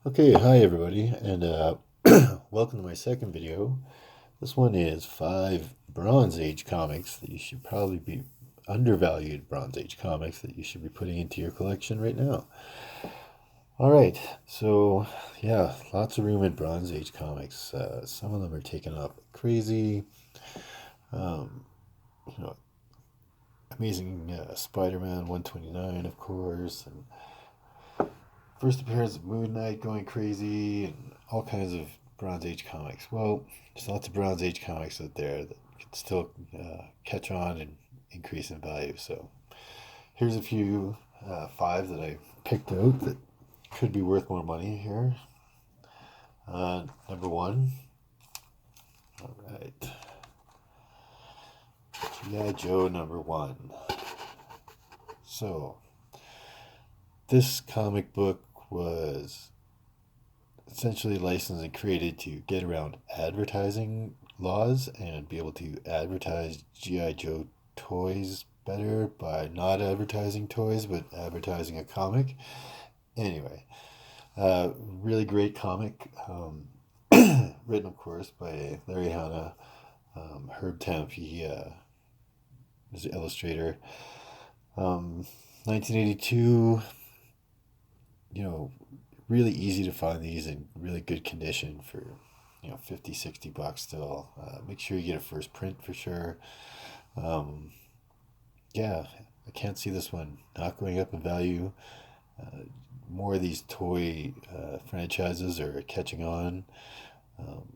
Okay, hi everybody, and welcome to my second video. This one is 5 Bronze Age comics that you should probably be undervalued Bronze Age comics that you should be putting into your collection right now. All right, so yeah, lots of room in Bronze Age comics. Some of them are taken up crazy. Um, you know, Amazing Spider-Man 129, of course, and first appearance of Moon Knight going crazy, and all kinds of Bronze Age comics. Well, there's lots of Bronze Age comics out there that can still catch on and increase in value. So here's a few five that I picked out that could be worth more money here. Number one, all right, G.I. Joe number one. So this comic book was essentially licensed and created to get around advertising laws and be able to advertise G.I. Joe toys better by not advertising toys but advertising a comic. Anyway, really great comic. Written, of course, by Larry Hannah. Herb Temp, he was the illustrator. 1982, you know, really easy to find these in really good condition for 50 $60 still. Make sure you get a first print for sure. um, yeah, I can't see this one not going up in value. uh, More of these toy franchises are catching on. um,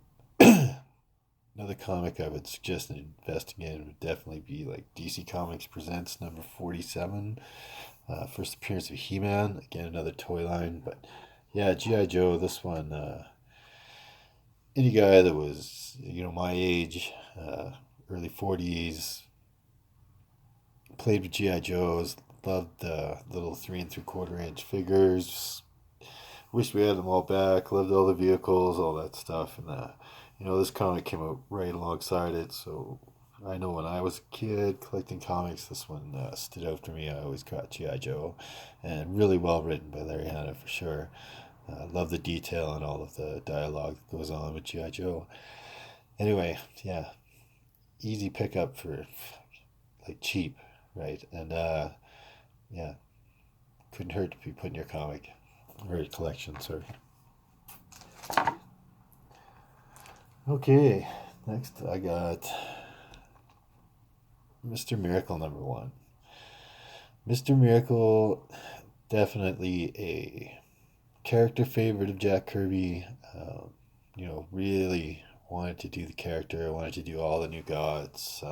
Another comic I would suggest investing in would definitely be like DC Comics Presents number 47. First appearance of He-Man, again another toy line. But yeah, G.I. Joe, this one, any guy that was, my age, early 40s, played with G.I. Joes, loved the little 3 3/4 inch figures, wish we had them all back, loved all the vehicles, all that stuff. And, this comic came out right alongside it. So I know when I was a kid collecting comics, this one stood out for me. I always got G.I. Joe, and really well written by Larry Hannah for sure. Love the detail and all of the dialogue that goes on with G.I. Joe. Anyway, yeah, easy pickup for like cheap, right? And yeah, couldn't hurt to be putting your comic or collection, sorry. Okay, next I got Mr. Miracle number one. Mr. Miracle, definitely a character favorite of Jack Kirby. Really wanted to do the character, wanted to do all the new gods.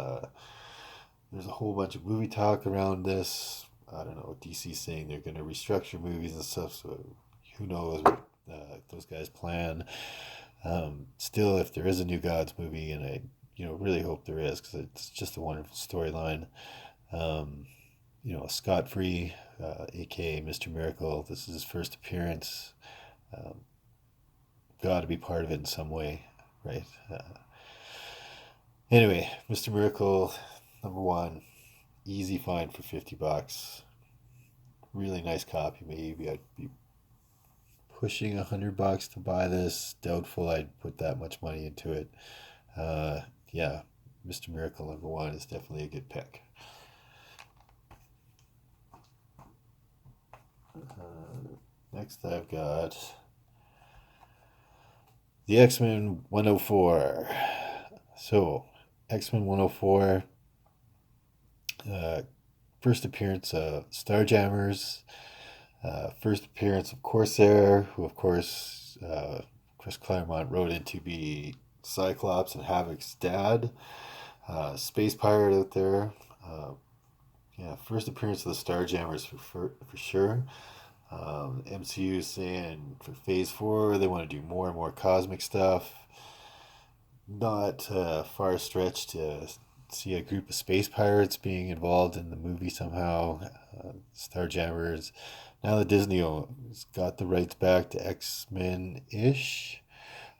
There's a whole bunch of movie talk around this. I don't know, DC saying they're going to restructure movies and stuff, so who knows what those guys plan. Still, if there is a new gods movie, and I really hope there is, because it's just a wonderful storyline. Um, Scott Free, aka Mr. Miracle, this is his first appearance. Um, Got to be part of it in some way, right? Anyway, Mr. Miracle number one, easy find for $50. Really nice copy. Maybe I'd be pushing $100 to buy this. Doubtful I'd put that much money into it. Yeah, Mr. Miracle number one is definitely a good pick. Next, I've got the X-Men 104. So, X-Men 104, uh, first appearance of Starjammers, first appearance of Corsair, who, of course, Chris Claremont wrote in to be Cyclops and Havoc's dad. Space pirate out there. Yeah, first appearance of the Starjammers for sure. MCU is saying for Phase 4 they want to do more and more cosmic stuff. Not far stretch to see a group of space pirates being involved in the movie somehow. Starjammers. Now that Disney has got the rights back to X-Men ish,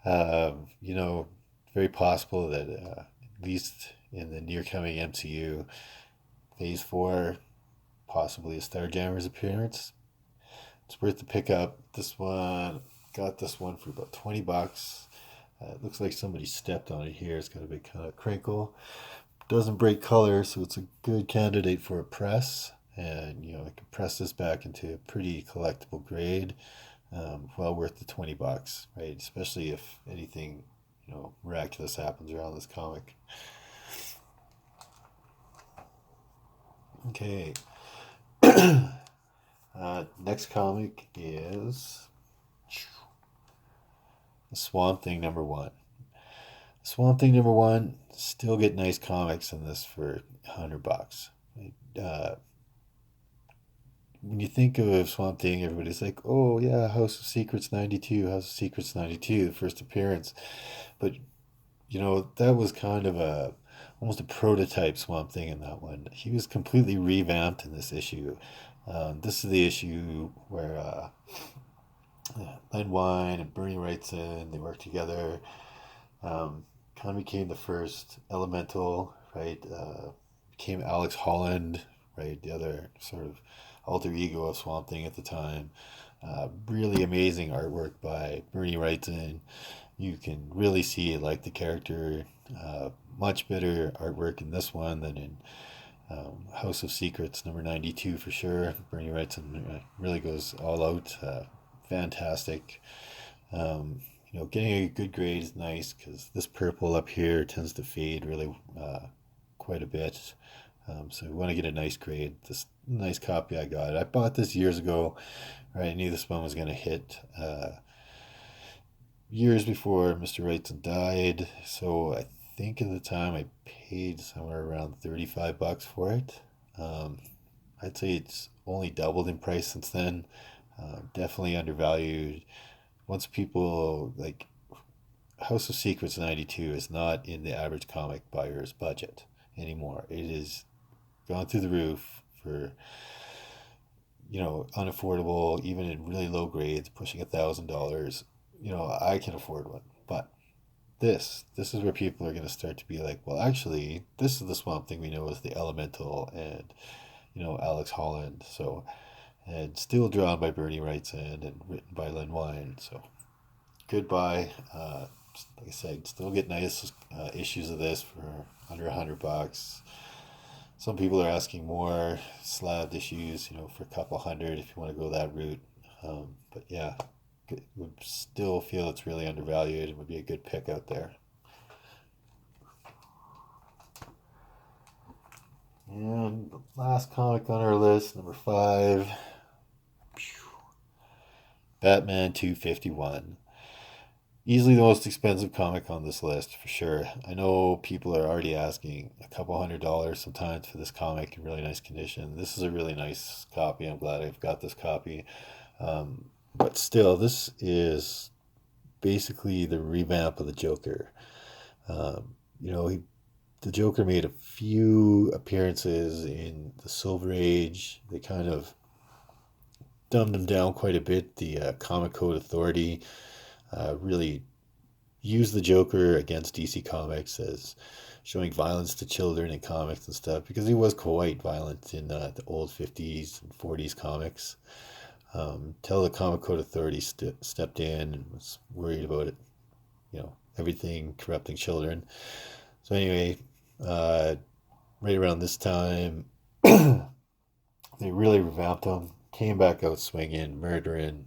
very possible that at least in the near coming MCU, Phase 4, possibly a Starjammers appearance. It's worth the pickup. This one got this one for about 20 bucks. It looks like somebody stepped on it here. It's got a big kind of crinkle. Doesn't break color, so it's a good candidate for a press. And I can press this back into a pretty collectible grade. Well worth the 20 bucks, right? Especially if anything, miraculous happens around this comic. Okay. Next comic is Swamp Thing #1. Swamp Thing #1, still get nice comics in this for 100 bucks. When you think of Swamp Thing, everybody's like, oh yeah, House of Secrets 92, House of Secrets 92, the first appearance. But, that was kind of almost a prototype Swamp Thing in that one. He was completely revamped in this issue. This is the issue where Len Wein and Bernie Wrightson, they work together. Kind of became the first Elemental, right? Became Alex Holland, right? The other sort of alter ego of Swamp Thing at the time. Really amazing artwork by Bernie Wrightson. You can really see like the character. Much better artwork in this one than in House of Secrets #92 for sure. Bernie Wrightson really goes all out. Fantastic. Getting a good grade is nice because this purple up here tends to fade really quite a bit. So we want to get a nice grade. This nice copy I got. I bought this years ago. Right, I knew this one was going to hit years before Mr. Wrightson died. So I think at the time I paid somewhere around 35 bucks for it. I'd say it's only doubled in price since then. Definitely undervalued. Once people like House of Secrets 92 is not in the average comic buyer's budget anymore. It is gone through the roof for unaffordable, even in really low grades, pushing $1,000. I can afford one, but this is where people are going to start to be like, well, actually, this is the Swamp Thing we know as the Elemental and Alex Holland. So, and still drawn by Bernie Wrightson and written by Len Wein. So, goodbye. Like I said, still get nice issues of this for under 100 bucks. Some people are asking more slabbed issues, for a couple hundred if you want to go that route. But yeah, would still feel it's really undervalued. It would be a good pick out there. And the last comic on our list, #5, Batman 251. Easily the most expensive comic on this list, for sure. I know people are already asking a couple $100 sometimes for this comic in really nice condition. This is a really nice copy. I'm glad I've got this copy. But still, this is basically the revamp of the Joker. The Joker made a few appearances in the Silver Age. They kind of dumbed him down quite a bit. The Comic Code Authority really used the Joker against DC Comics as showing violence to children in comics and stuff, because he was quite violent in the old 50s and 40s comics. Till the Comic Code Authority stepped in and was worried about it, everything corrupting children. So anyway, right around this time, they really revamped him, came back out swinging, murdering.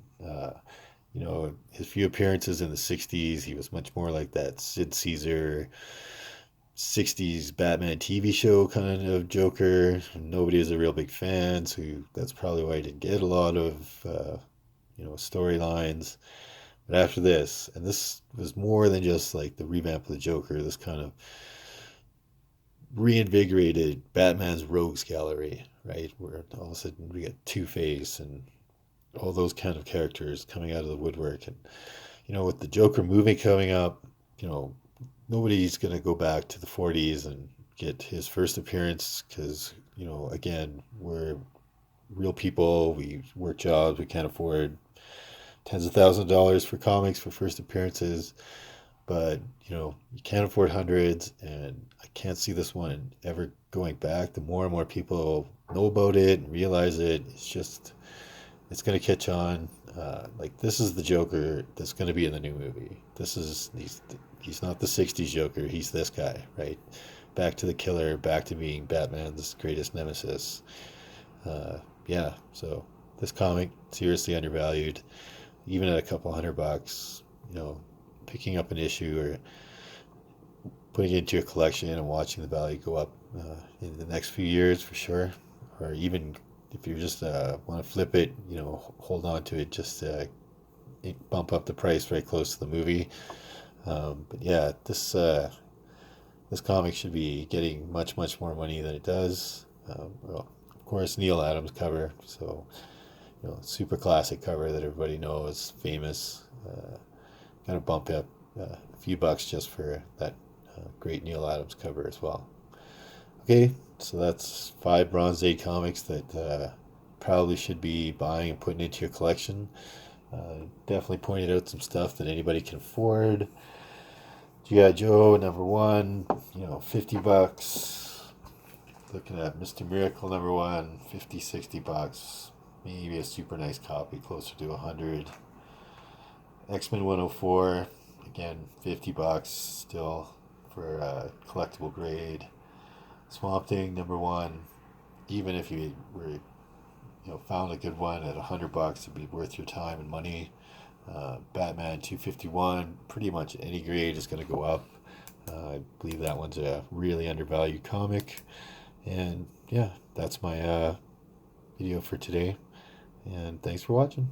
His few appearances in the 60s, he was much more like that Sid Caesar 60s Batman TV show kind of Joker. Nobody is a real big fan, so that's probably why he didn't get a lot of storylines. But after this, and this was more than just like the revamp of the Joker, this kind of reinvigorated Batman's rogues gallery, right? Where all of a sudden we get Two-Face and all those kind of characters coming out of the woodwork. And with the Joker movie coming up, nobody's going to go back to the 40s and get his first appearance because, again, we're real people. We work jobs. We can't afford tens of thousands of dollars for comics for first appearances. But, you can't afford hundreds, and I can't see this one ever going back. The more and more people know about it and realize it, it's going to catch on. Like this is the Joker that's going to be in the new movie. He's not the '60s Joker. He's this guy, right? Back to the killer. Back to being Batman's greatest nemesis. Yeah. So this comic seriously undervalued, even at a couple $100. You know, picking up an issue or putting it into your collection and watching the value go up in the next few years for sure. Or even if you just want to flip it, hold on to it just bump up the price right close to the movie. But yeah, this comic should be getting much much more money than it does. Well, of course, Neil Adams cover, so super classic cover that everybody knows, famous. Got to bump up a few bucks just for that great Neil Adams cover as well. Okay, so that's 5 Bronze Age comics that probably should be buying and putting into your collection. Definitely pointed out some stuff that anybody can afford. G.I. Joe #1, $50. Looking at Mr. Miracle #1, 50, $60. Maybe a super nice copy closer to 100. X-Men 104, again, $50 still for a collectible grade. Swamp Thing #1, even if you were found a good one at $100, it'd be worth your time and money. Batman 251, pretty much any grade is going to go up. I believe that one's a really undervalued comic. And yeah, that's my video for today. And thanks for watching.